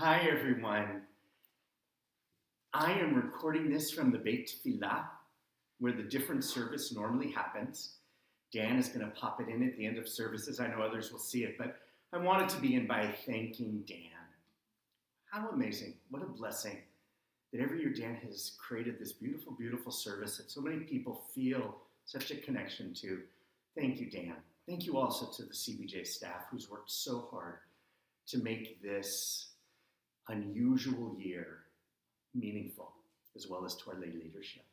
Hi, everyone. I am recording this from the Beit Tefillah, where the different service normally happens. Dan is going to pop it in at the end of services. I know others will see it, but I wanted to begin by thanking Dan. How amazing. What a blessing that every year Dan has created this beautiful, beautiful service that so many people feel such a connection to. Thank you, Dan. Thank you also to the CBJ staff who's worked so hard to make this unusual year meaningful, as well as to our lay leadership.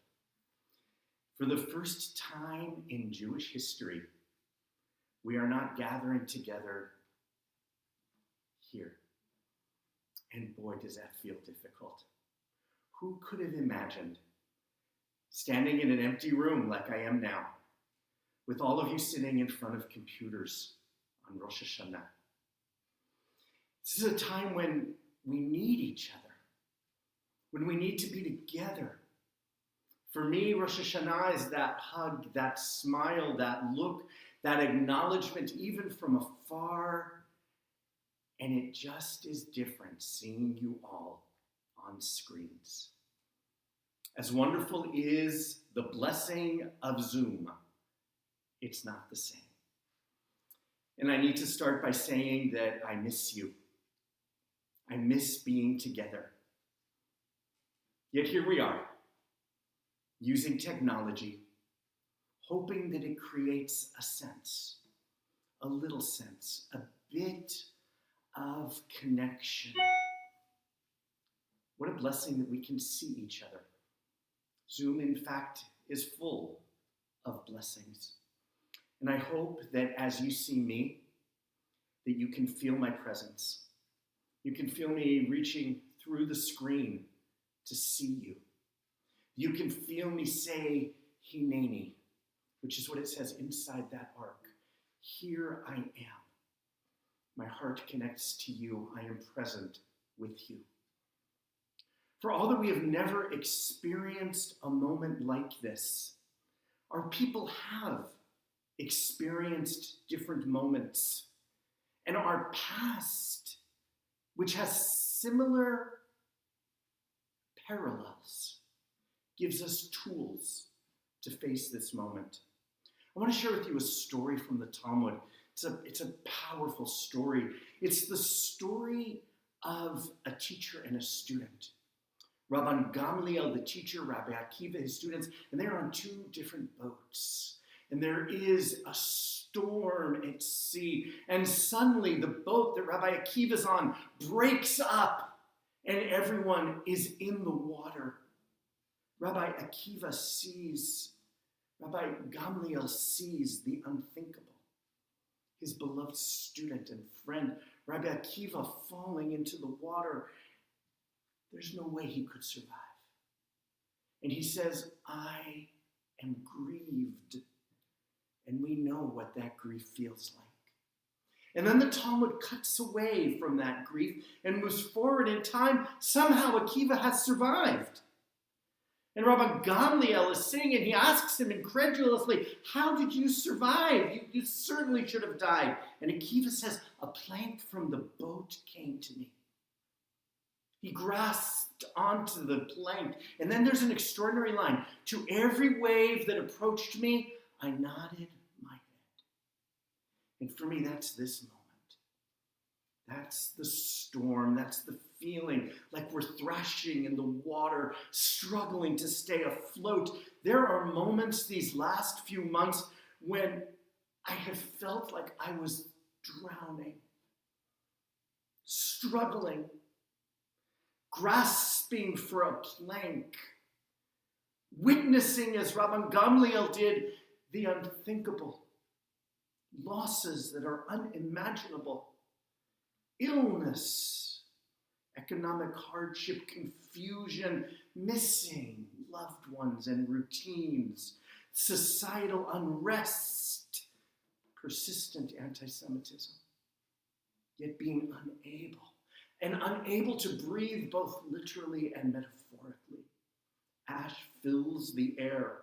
For the first time in Jewish history, we are not gathering together here. And boy, does that feel difficult. Who could have imagined standing in an empty room like I am now, with all of you sitting in front of computers on Rosh Hashanah? This is a time when we need each other, when we need to be together. For me, Rosh Hashanah is that hug, that smile, that look, that acknowledgement, even from afar. And it just is different seeing you all on screens. As wonderful is the blessing of Zoom, it's not the same. And I need to start by saying that I miss you. I miss being together. Yet here we are, using technology, hoping that it creates a sense, a little sense, a bit of connection. What a blessing that we can see each other. Zoom, in fact, is full of blessings. And I hope that as you see me, that you can feel my presence. You can feel me reaching through the screen to see you. You can feel me say, Hineni, which is what it says inside that ark. Here I am. My heart connects to you. I am present with you. For all that we have never experienced a moment like this, our people have experienced different moments. And our past, which has similar parallels, gives us tools to face this moment. I want to share with you a story from the Talmud. It's a powerful story. It's the story of a teacher and a student. Rabban Gamliel, the teacher, Rabbi Akiva, his students, and they're on two different boats. And there is a storm at sea. And suddenly the boat that Rabbi Akiva's on breaks up and everyone is in the water. Rabbi Gamliel sees the unthinkable. His beloved student and friend, Rabbi Akiva, falling into the water. There's no way he could survive. And he says, I am grieved. And we know what that grief feels like. And then the Talmud cuts away from that grief and moves forward in time. Somehow Akiva has survived. And Rabbi Gamliel is sitting and he asks him incredulously, how did you survive? You certainly should have died. And Akiva says, a plank from the boat came to me. He grasped onto the plank. And then there's an extraordinary line. To every wave that approached me, I nodded my head. And for me, that's this moment. That's the storm. That's the feeling like we're thrashing in the water, struggling to stay afloat. There are moments these last few months when I have felt like I was drowning, struggling, grasping for a plank, witnessing, as Rabban Gamliel did, the unthinkable, losses that are unimaginable, illness, economic hardship, confusion, missing loved ones and routines, societal unrest, persistent anti-Semitism, yet being unable to breathe both literally and metaphorically. Ash fills the air.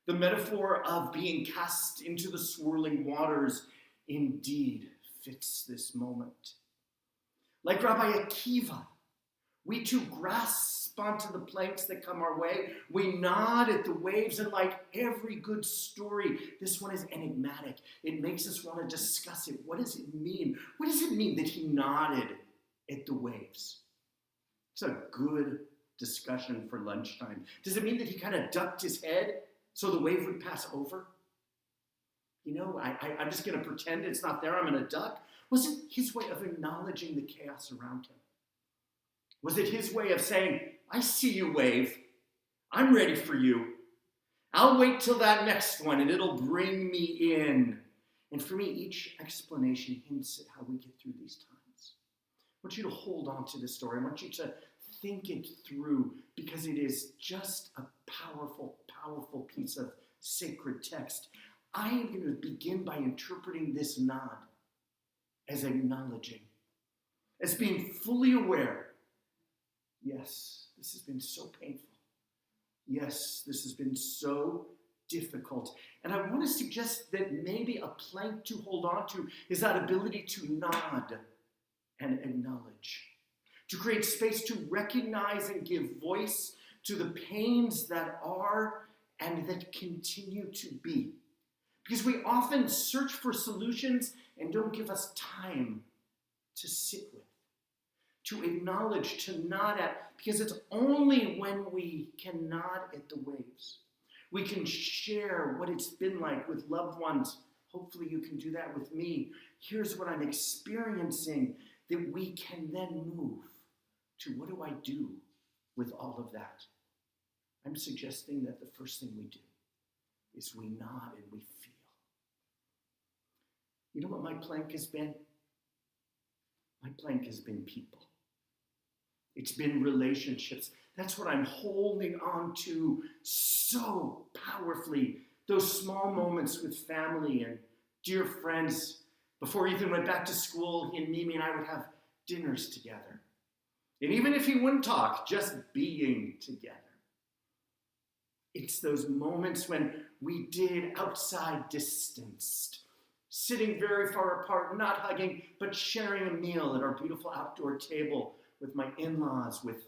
The metaphor of being cast into the swirling waters indeed fits this moment. Like Rabbi Akiva, we too grasp onto the planks that come our way. We nod at the waves, and like every good story, this one is enigmatic. It makes us want to discuss it. What does it mean? What does it mean that he nodded at the waves? It's a good discussion for lunchtime. Does it mean that he kind of ducked his head so the wave would pass over? I'm just going to pretend it's not there. I'm going to duck. Was it his way of acknowledging the chaos around him? Was it his way of saying, I see you, wave. I'm ready for you. I'll wait till that next one, and it'll bring me in. And for me, each explanation hints at how we get through these times. I want you to hold on to this story. I want you to think it through, because it is just a powerful, powerful piece of sacred text. I am going to begin by interpreting this nod as acknowledging, as being fully aware. Yes, this has been so painful. Yes, this has been so difficult. And I want to suggest that maybe a plank to hold on to is that ability to nod and acknowledge, to create space to recognize and give voice to the pains that are and that continue to be. Because we often search for solutions and don't give us time to sit with, to acknowledge, to nod at, because it's only when we can nod at the waves, we can share what it's been like with loved ones. Hopefully you can do that with me. Here's what I'm experiencing, that we can then move to what do I do with all of that? I'm suggesting that the first thing we do is we nod and we feel. You know what my plank has been? My plank has been people. It's been relationships. That's what I'm holding on to so powerfully. Those small moments with family and dear friends. Before Ethan went back to school, he and Mimi and I would have dinners together. And even if he wouldn't talk, just being together. It's those moments when we did outside distanced, sitting very far apart, not hugging, but sharing a meal at our beautiful outdoor table with my in-laws, with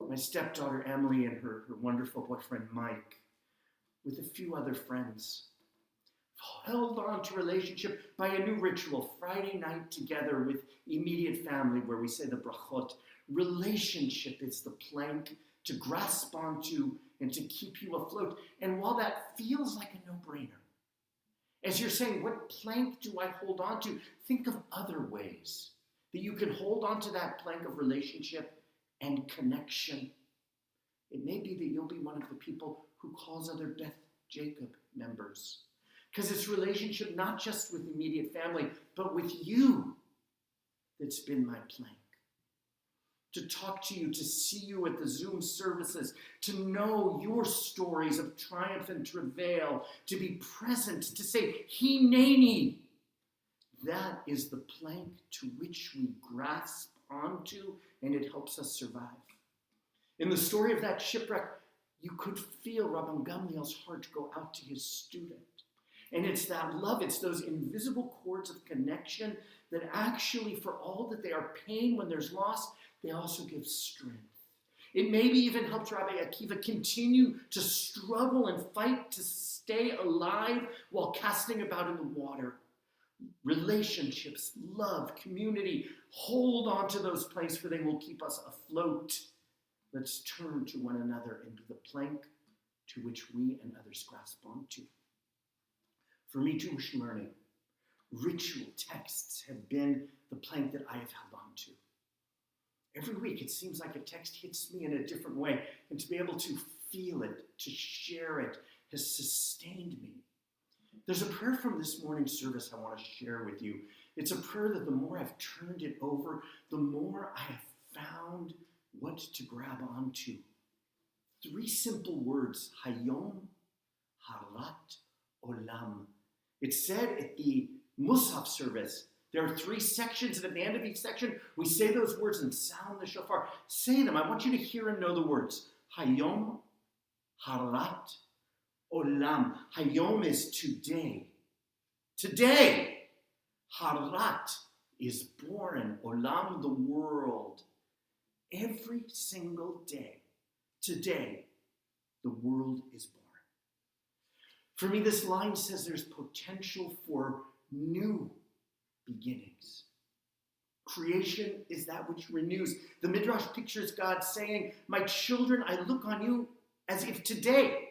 my stepdaughter Emily and her wonderful boyfriend Mike, with a few other friends. Held on to relationship by a new ritual, Friday night together with immediate family where we say the brachot. Relationship is the plank to grasp onto and to keep you afloat. And while that feels like a no-brainer, as you're saying, what plank do I hold on to? Think of other ways that you can hold on to that plank of relationship and connection. It may be that you'll be one of the people who calls other Beth Jacob members. Because it's relationship not just with immediate family, but with you that's been my plank. To talk to you, to see you at the Zoom services, to know your stories of triumph and travail, to be present, to say, Hineni. That is the plank to which we grasp onto, and it helps us survive. In the story of that shipwreck, you could feel Rabban Gamliel's heart go out to his student. And it's that love, it's those invisible cords of connection that actually, for all that they are pain when there's loss, they also give strength. It maybe even helped Rabbi Akiva continue to struggle and fight to stay alive while casting about in the water. Relationships, love, community, hold on to those planks for they will keep us afloat. Let's turn to one another and be the plank to which we and others grasp onto. For me, Jewish learning, ritual texts have been the plank that I have held on to. Every week, it seems like a text hits me in a different way, and to be able to feel it, to share it, has sustained me. There's a prayer from this morning's service I want to share with you. It's a prayer that the more I've turned it over, the more I have found what to grab onto. 3 simple words, Hayom, Harat, Olam. It's said at the Musaf service. There are 3 sections, and at the end of each section, we say those words and sound the shofar. Say them. I want you to hear and know the words. Hayom, Harat, Olam. Hayom is today. Today. Harat is born, olam, the world, every single day. Today, the world is born. For me, this line says there's potential for new beginnings. Creation is that which renews. The Midrash pictures God saying, my children, I look on you as if today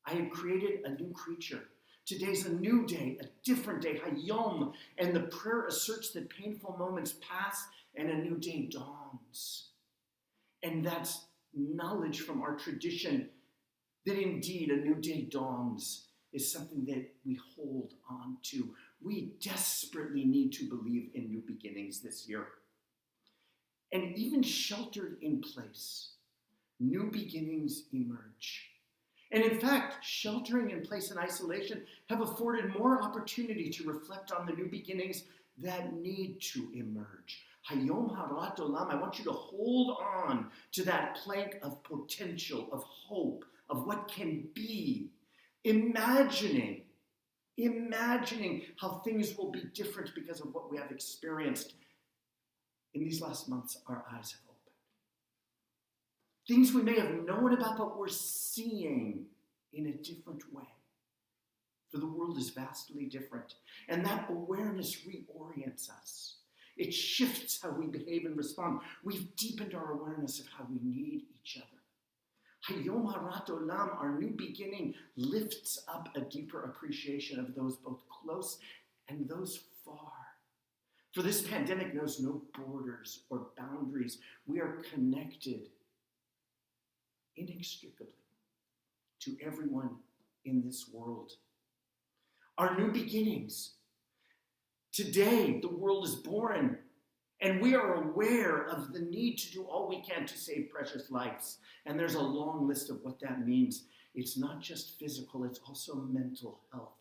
I had created a new creature. Today's a new day, a different day, Hayom. And the prayer asserts that painful moments pass and a new day dawns. And that's knowledge from our tradition that indeed a new day dawns is something that we hold on to. We desperately need to believe in new beginnings this year. And even sheltered in place, new beginnings emerge. And in fact, sheltering in place and isolation have afforded more opportunity to reflect on the new beginnings that need to emerge. Hayom harat olam, I want you to hold on to that plank of potential, of hope, of what can be. Imagining how things will be different because of what we have experienced. In these last months, our eyes have opened. Things we may have known about, but we're seeing in a different way. For the world is vastly different. And that awareness reorients us. It shifts how we behave and respond. We've deepened our awareness of how we need each other. Hayom harat olam, our new beginning, lifts up a deeper appreciation of those both close and those far. For this pandemic knows no borders or boundaries. We are connected inextricably to everyone in this world. Our new beginnings. Today, the world is born, and we are aware of the need to do all we can to save precious lives. And there's a long list of what that means. It's not just physical, it's also mental health.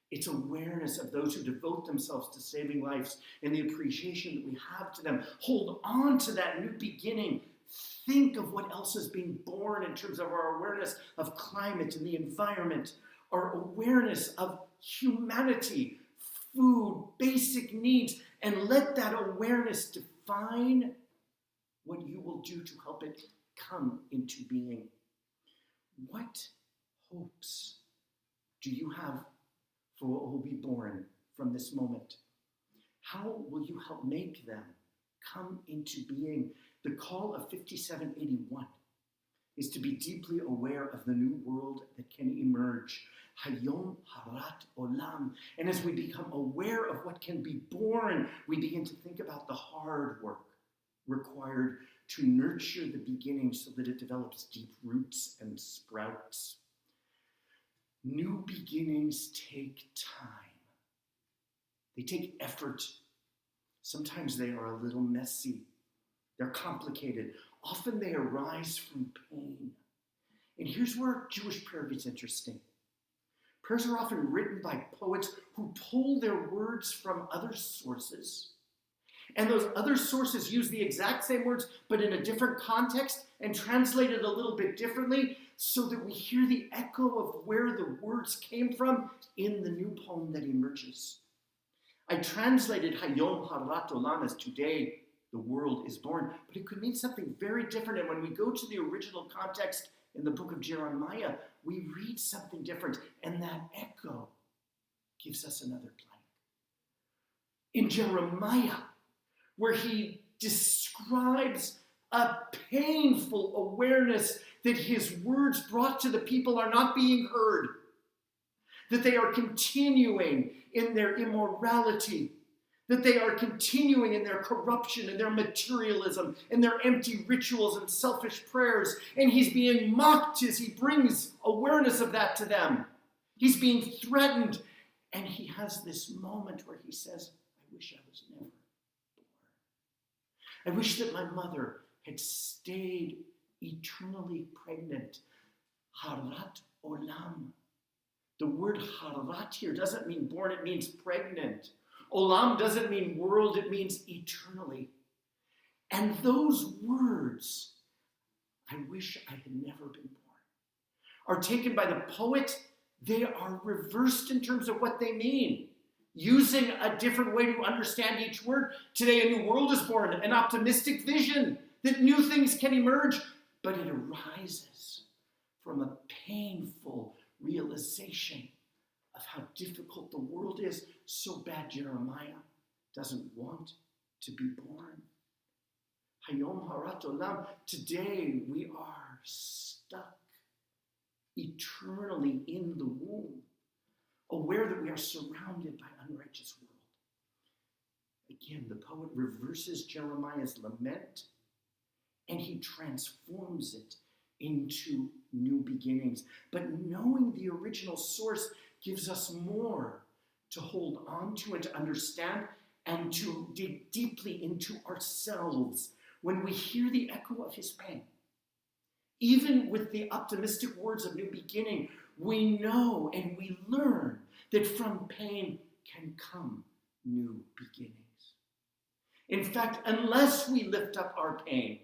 It's awareness of those who devote themselves to saving lives and the appreciation that we have to them. Hold on to that new beginning. Think of what else is being born in terms of our awareness of climate and the environment, our awareness of humanity, food, basic needs, and let that awareness define what you will do to help it come into being. What hopes do you have for what will be born from this moment? How will you help make them come into being? The call of 5781 is to be deeply aware of the new world that can emerge. Hayom harat olam. And as we become aware of what can be born, we begin to think about the hard work required to nurture the beginning so that it develops deep roots and sprouts. New beginnings take time. They take effort. Sometimes they are a little messy. They're complicated. Often they arise from pain. And here's where Jewish prayer gets interesting. Prayers are often written by poets who pull their words from other sources. And those other sources use the exact same words, but in a different context and translate it a little bit differently so that we hear the echo of where the words came from in the new poem that emerges. I translated Hayom harat olam as today the world is born, but it could mean something very different. And when we go to the original context in the book of Jeremiah, we read something different, and that echo gives us another blank. In Jeremiah, where he describes a painful awareness that his words brought to the people are not being heard, that they are continuing in their immorality, that they are continuing in their corruption and their materialism and their empty rituals and selfish prayers. And he's being mocked as he brings awareness of that to them. He's being threatened. And he has this moment where he says, I wish I was never born. I wish that my mother had stayed eternally pregnant. Harat olam. The word harat here doesn't mean born, it means pregnant. Olam doesn't mean world, it means eternally. And those words, I wish I had never been born, are taken by the poet. They are reversed in terms of what they mean. using a different way to understand each word. Today, a new world is born, an optimistic vision that new things can emerge, but it arises from a painful realization of how difficult the world is, so bad Jeremiah doesn't want to be born. Hayom Harat Olam, today we are stuck eternally in the womb, aware that we are surrounded by unrighteous world. Again, the poet reverses Jeremiah's lament and he transforms it into new beginnings. But knowing the original source gives us more to hold on to and to understand and to dig deeply into ourselves when we hear the echo of his pain. Even with the optimistic words of new beginning, we know and we learn that from pain can come new beginnings. In fact, unless we lift up our pain,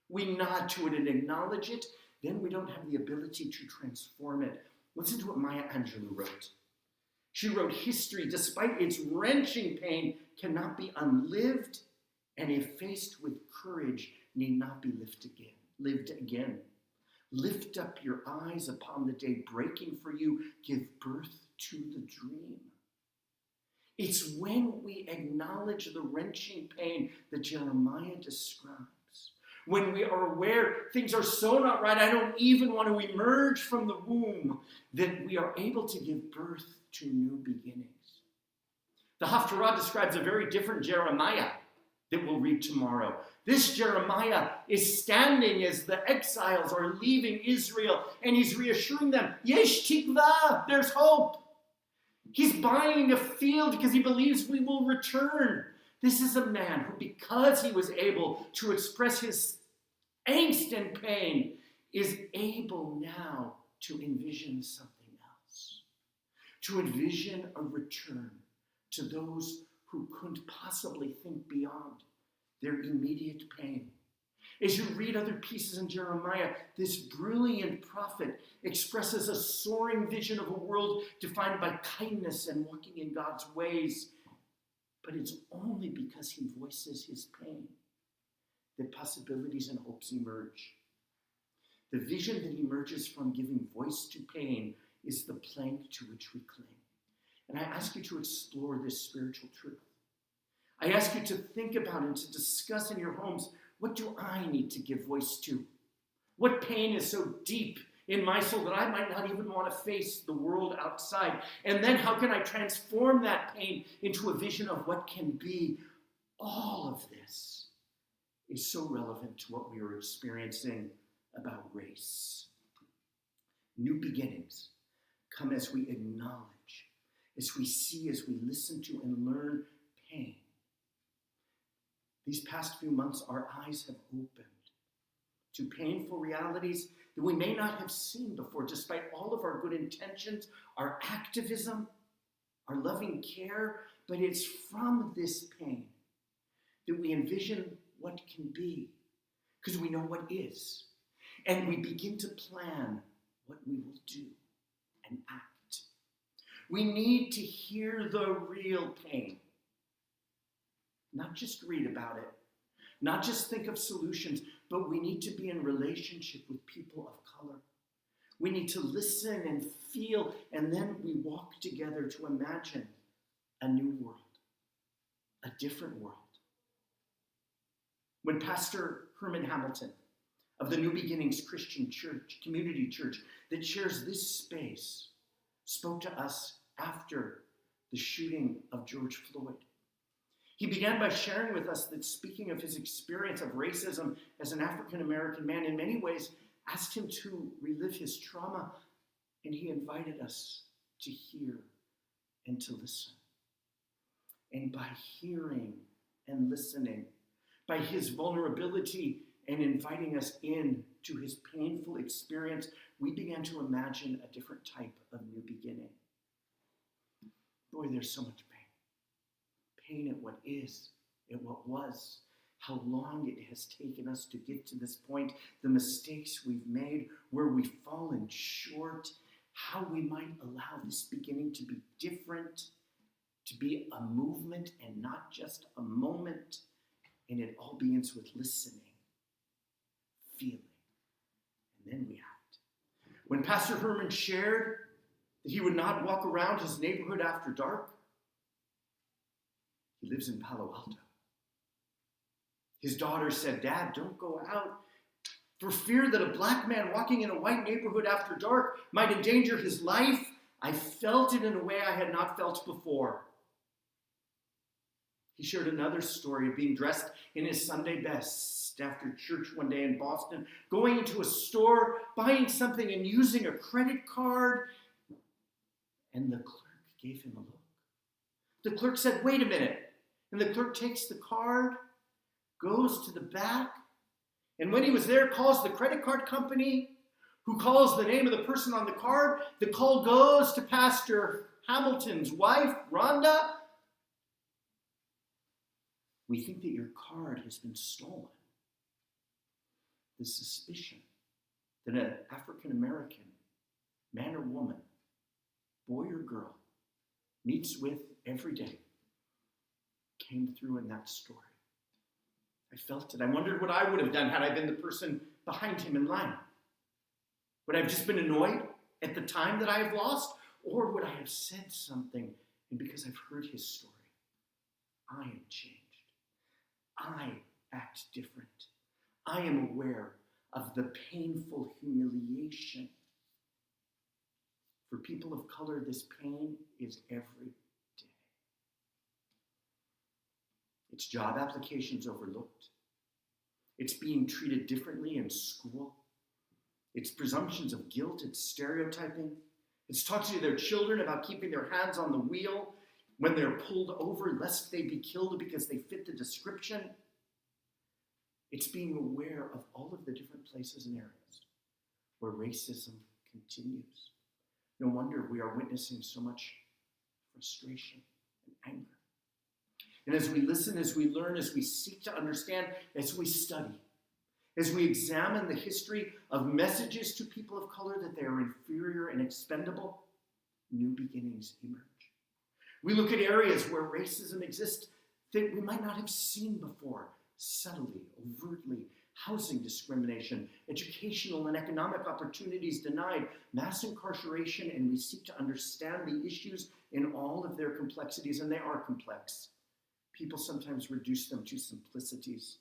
we nod to it and acknowledge it, then we don't have the ability to transform it. Listen to what Maya Angelou wrote. She wrote, history, despite its wrenching pain, cannot be unlived, and if faced with courage, need not be lived again. Lift up your eyes upon the day breaking for you, give birth to the dream. It's when we acknowledge the wrenching pain that Jeremiah describes. When we are aware things are so not right, I don't even want to emerge from the womb, that we are able to give birth to new beginnings. The Haftarah describes a very different Jeremiah that we'll read tomorrow. This Jeremiah is standing as the exiles are leaving Israel, and he's reassuring them, Yesh tikva, there's hope. He's buying a field because he believes we will return. This is a man who, because he was able to express his angst and pain, is able now to envision something else. To envision a return to those who couldn't possibly think beyond their immediate pain. As you read other pieces in Jeremiah, this brilliant prophet expresses a soaring vision of a world defined by kindness and walking in God's ways. But it's only because he voices his pain that possibilities and hopes emerge. The vision that emerges from giving voice to pain is the plank to which we cling. And I ask you to explore this spiritual truth. I ask you to think about and to discuss in your homes, what do I need to give voice to? What pain is so deep in my soul that I might not even want to face the world outside? And then how can I transform that pain into a vision of what can be? All of this is so relevant to what we are experiencing about race. New beginnings come as we acknowledge, as we see, as we listen to and learn pain. These past few months, our eyes have opened to painful realities that we may not have seen before, despite all of our good intentions, our activism, our loving care. But it's from this pain that we envision what can be, because we know what is. And we begin to plan what we will do and act. We need to hear the real pain. Not just read about it, not just think of solutions, but we need to be in relationship with people of color. We need to listen and feel, and then we walk together to imagine a new world, a different world. When Pastor Herman Hamilton of the New Beginnings Christian Church, Community Church, that shares this space, spoke to us after the shooting of George Floyd, he began by sharing with us that, speaking of his experience of racism as an African-American man, in many ways asked him to relive his trauma, and he invited us to hear and to listen. And by hearing and listening, by his vulnerability and inviting us in to his painful experience, we began to imagine a different type of new beginning. Boy, there's so much pain. Pain at what is, at what was, how long it has taken us to get to this point, the mistakes we've made, where we've fallen short, how we might allow this beginning to be different, to be a movement and not just a moment. And it all begins with listening, feeling, and then we act. When Pastor Herman shared that he would not walk around his neighborhood after dark, he lives in Palo Alto. His daughter said, "Dad, don't go out for fear that a black man walking in a white neighborhood after dark might endanger his life." I felt it in a way I had not felt before. He shared another story of being dressed in his Sunday best after church one day in Boston, going into a store, buying something and using a credit card, and the clerk gave him a look. The clerk said, "Wait a minute." And the clerk takes the card, goes to the back, and when he was there, calls the credit card company, who calls the name of the person on the card. The call goes to Pastor Hamilton's wife, Rhonda. "We think that your card has been stolen." The suspicion that an African-American man or woman, boy or girl, meets with every day came through in that story. I felt it. I wondered what I would have done had I been the person behind him in line. Would I have just been annoyed at the time that I have lost? Or would I have said something, and because I've heard his story, I am changed. I act different. I am aware of the painful humiliation. For people of color, this pain is every day. It's job applications overlooked. It's being treated differently in school. It's presumptions of guilt. It's stereotyping. It's talking to their children about keeping their hands on the wheel when they're pulled over, lest they be killed because they fit the description. It's being aware of all of the different places and areas where racism continues. No wonder we are witnessing so much frustration and anger. And as we listen, as we learn, as we seek to understand, as we study, as we examine the history of messages to people of color that they are inferior and expendable, new beginnings emerge. We look at areas where racism exists that we might not have seen before, subtly, overtly, housing discrimination, educational and economic opportunities denied, mass incarceration, and we seek to understand the issues in all of their complexities, and they are complex. People sometimes reduce them to simplicities.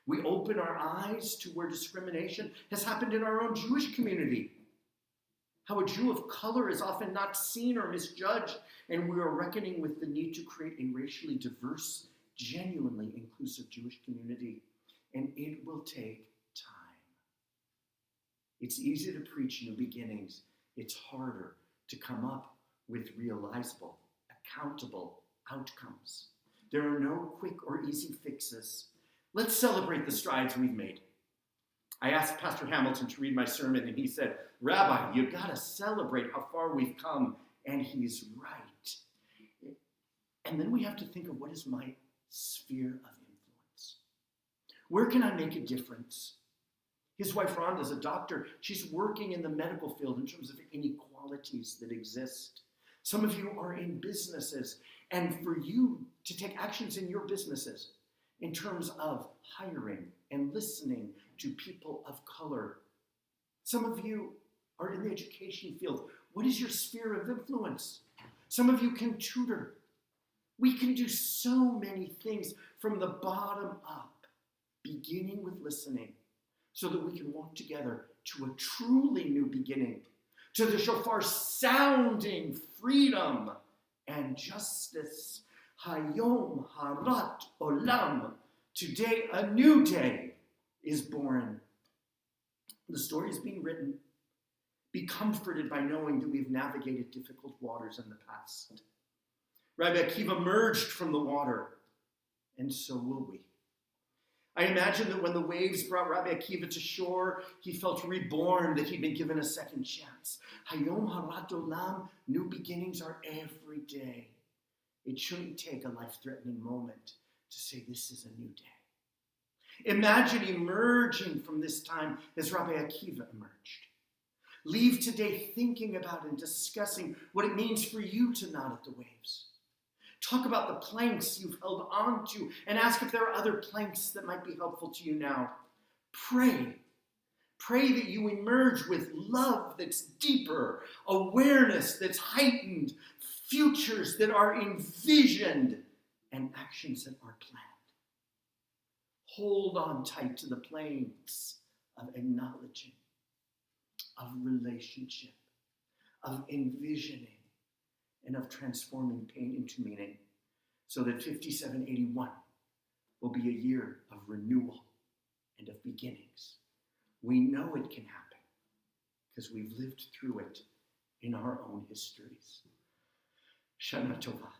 We open our eyes to where discrimination has happened in our own Jewish community. How a Jew of color is often not seen or misjudged, and we are reckoning with the need to create a racially diverse, genuinely inclusive Jewish community. And it will take time. It's easy to preach new beginnings. It's harder to come up with realizable, accountable outcomes. There are no quick or easy fixes. Let's celebrate the strides we've made. I asked Pastor Hamilton to read my sermon, and he said, "Rabbi, you got to celebrate how far we've come," and he's right. And then we have to think of, what is my sphere of influence? Where can I make a difference? His wife, Rhonda, is a doctor. She's working in the medical field in terms of inequalities that exist. Some of you are in businesses, and for you to take actions in your businesses in terms of hiring and listening to people of color. Some of you are in the education field. What is your sphere of influence? Some of you can tutor. We can do so many things from the bottom up, beginning with listening, so that we can walk together to a truly new beginning, to the shofar sounding freedom and justice. Hayom harat olam. Today, a new day is born. The story is being written. Be comforted by knowing that we've navigated difficult waters in the past. Rabbi Akiva emerged from the water, and so will we. I imagine that when the waves brought Rabbi Akiva to shore, he felt reborn, that he'd been given a second chance. Hayom harat olam, new beginnings are every day. It shouldn't take a life-threatening moment to say this is a new day. Imagine emerging from this time as Rabbi Akiva emerged. Leave today thinking about and discussing what it means for you to nod at the waves. Talk about the planks you've held on to and ask if there are other planks that might be helpful to you now. Pray. Pray that you emerge with love that's deeper, awareness that's heightened, futures that are envisioned, and actions that are planned. Hold on tight to the planes of acknowledging, of relationship, of envisioning, and of transforming pain into meaning, so that 5781 will be a year of renewal and of beginnings. We know it can happen because we've lived through it in our own histories. Shana Tova.